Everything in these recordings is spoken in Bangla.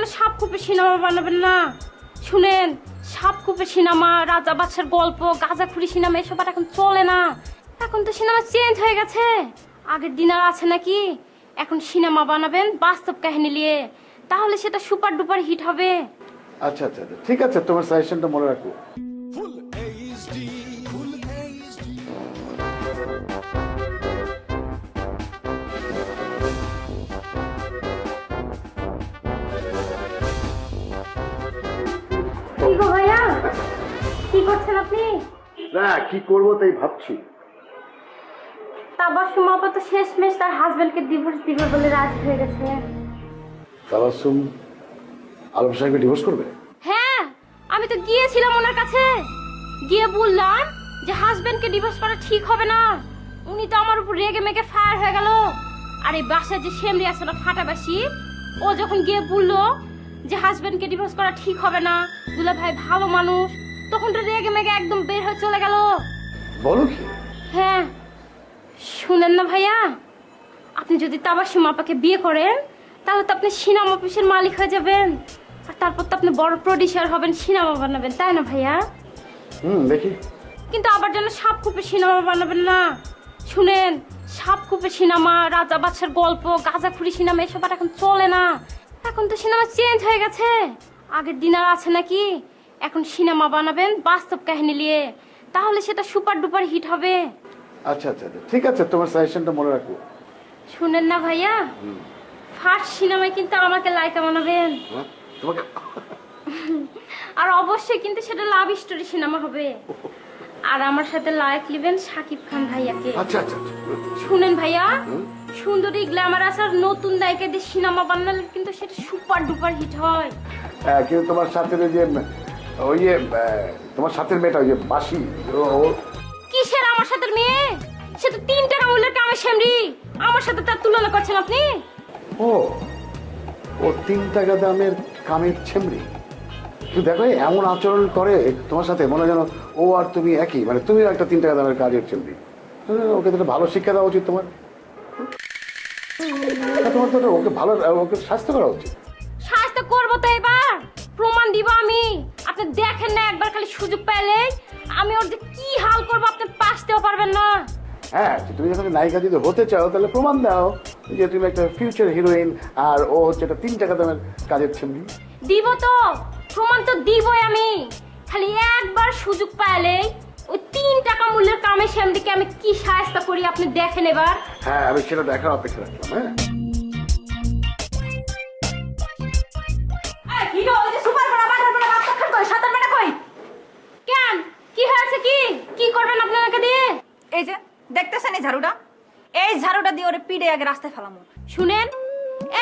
জন্য সাপখোপে সিনেমা বানাবেন না। শুনেন, সাপখোপে সিনেমা, রাজা বাদশার গল্প, গাঁজাখুরি সিনেমা এসব আর এখন চলে না। এখন তো সিনেমা চেঞ্জ হয়ে গেছে। আগের দিন আর আছে নাকি? এখন সিনেমা বানাবেন বাস্তব কাহিনী নিয়ে, তাহলে সেটা সুপার ডুপার হিট হবে। আচ্ছা আচ্ছা আচ্ছা, ঠিক আছে, তোমার সাজেশনটা মনে রাখবো। কি গো ভাইয়া, কি করছেন আপনি? না, কি করবো তাই ভাবছি। তাবাসসুম আপা তো শেষমেশ তার হাজবেন্ডকে ডিভোর্স দিবে বলে রাজি হয়ে গেছে। তাবাসসুম আলম সাহেবকে ডিভোর্স করবে? হ্যাঁ, আমি তো গিয়েছিলাম ওনার কাছে, গিয়ে বললাম যে হাজবেন্ডকে ডিভোর্স করা ঠিক হবে না। উনি তো আমার উপর রেগে মেগে ফায়ার হয়ে গেল। আর এই বাসায় যে সেমরি আছে না ফাটাবাসি, ও যখন গিয়ে বললো যে হাজবেন্ডকে ডিভোর্স করা ঠিক হবে না, দুলা ভাই ভালো মানুষ, তখন তো রেগে মেগে একদম বের হয়ে চলে গেল। বলো কি? হ্যাঁ, শুনেন না ভাইয়া, আপনি যদি তাবাসসুম আপাকে বিয়ে করেন তাহলে তো আপনি সিনেমা অফিসের মালিক হয়ে যাবেন, আর তারপর তো আপনি বড় প্রডিউসার হবেন, সিনেমা বানাবেন, তাই না ভাইয়া? দেখি। কিন্তু আবার যেন সাপখোপে সিনেমা বানাবেন না। শুনেন, সাপখোপে সিনেমা, রাজা বাদশার গল্প, গাঁজাখুরি সিনেমা এসব আর এখন চলে না। এখন তো সিনেমা চেঞ্জ হয়ে গেছে। আগের দিন আর আছে নাকি? এখন সিনেমা বানাবেন বাস্তব কাহিনী নিয়ে, তাহলে সেটা সুপার ডুপার হিট হবে। আচ্ছা আচ্ছা আচ্ছা, ঠিক আছে, তোমার সাজেশনটা মনে রাখবো। শুনেন না ভাইয়া, ফার্স্ট সিনেমায় কিন্তু আমাকে লাইকা বানাবেন। তোমাকে? আর অবশ্যই কিন্তু সেটা লাভ স্টোরি সিনেমা হবে। আর আমার সাথে লাইক নেবেন শাকিব খান ভাইয়াকে। আচ্ছা আচ্ছা আচ্ছা। শুনেন ভাইয়া, সুন্দরী গ্ল্যামারাস আর নতুন নায়িকা দিয়ে সিনেমা বানালে কিন্তু সেটা সুপার ডুপার হিট হয়। কিন্তু তোমার সাথে ওই যে তোমার সাথের মেয়েটা, ওই যে বাসি, কিসের আমার সাথে মেয়ে? সে তো 3 টাকা মূল্যের কামে সেমরি, আমার সাথে তার তুলনা করছেন আপনি? ও ও 3 টাকা দামের কামের ছেমড়ি। তুই দেখো এমন আচরণ করে তোমার সাথে, মনে হয় যেন ও আর তুমি একই, মানে তুমিও একটা 3 টাকা দামের কাজের ছেমড়ি। ওকে তো ভালো শিক্ষা দেওয়া উচিত তোমার। তোমার তো ওকে ভালো, ওকে স্বাস্থ্য করা উচিত। শাস্তি করবো তো এবার, প্রমাণ দিব আমি। আপনি দেখেন না, একবার খালি সুযোগ পেলে আমি ওর যে কি হাল করবো আপনি পাসতেও পারবেন না। হ্যাঁ, তুমি যখন নায়িকা যদি হতে চাও তাহলে প্রমাণ দাও যে তুমি একটা ফিউচার হিরোইন, আর ও হচ্ছে একটা 3 টাকা দামের কাজের ছেমড়ি। দিব তো, প্রমাণ তো দিবই আমি। খালি একবার সুযোগ পাইলে ওই 3 টাকা মূল্যের কামে সেমদিকে আমি কি শাস্তি করি আপনি দেখেন এবার। হ্যাঁ, আমি সেটা দেখার অপেক্ষা রাখলাম। হ্যাঁ, কেন, কি হয়েছে? কি করবেন আপনি আমাকে দিয়ে? এই যে দেখতেছেন এই ঝাড়ুটা, এই ঝাড়ুটা দিয়ে ওরে পিড়ে আগে রাস্তায় ফেলামু। শুনেন,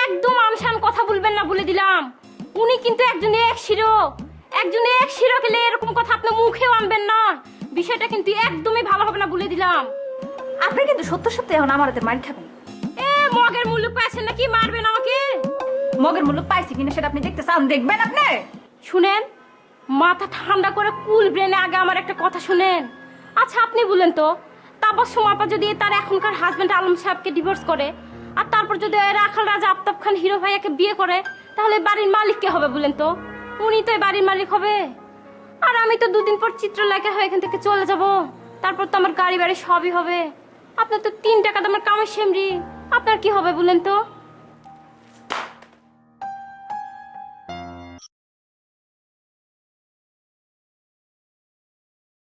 একদম আমশান কথা বলবেন না বলে দিলাম। উনি কিন্তু একজন এক শিরো, একজন এক শিরো গেলে এরকম কথা আপনি মুখেও আনবেন না। বিষয়টা কিন্তু একদমই ভালো হবে না বলে দিলাম। আপনি কিন্তু সত্য সত্যি এখন আমার হাতে মার খাবেন। মগের মূল্য পাচ্ছেন নাকি মারবেন আমাকে? মগের মূল্য পাইছি কিনা সেটা আপনি দেখতে চান, দেখবেন আপনি। শুনেন, মাথা ঠান্ডা করে কুল ব্রেনে আগে আমার একটা কথা শুনেন। আচ্ছা আপনি বলেন তো, তাবাসসুম আপা যদি তার এখনকার হাজবেন্ড আলম সাহেবকে ডিভোর্স করে, আর তারপর যদি রাখাল রাজা আফতাব খান হিরো ভাইয়াকে বিয়ে করে, তাহলে বাড়ির মালিক কে হবে বলেন তো? উনি তো বাড়ির মালিক হবে। আর আমি তো 2 দিন পর চিত্রলেখা হয়ে এখান থেকে চলে যাব, তারপর তো আমার গাড়ি বাড়ি সবই হবে। আপনার তো 3 টাকা দামের কামের সেমরি, আপনার কি হবে বলেন তো?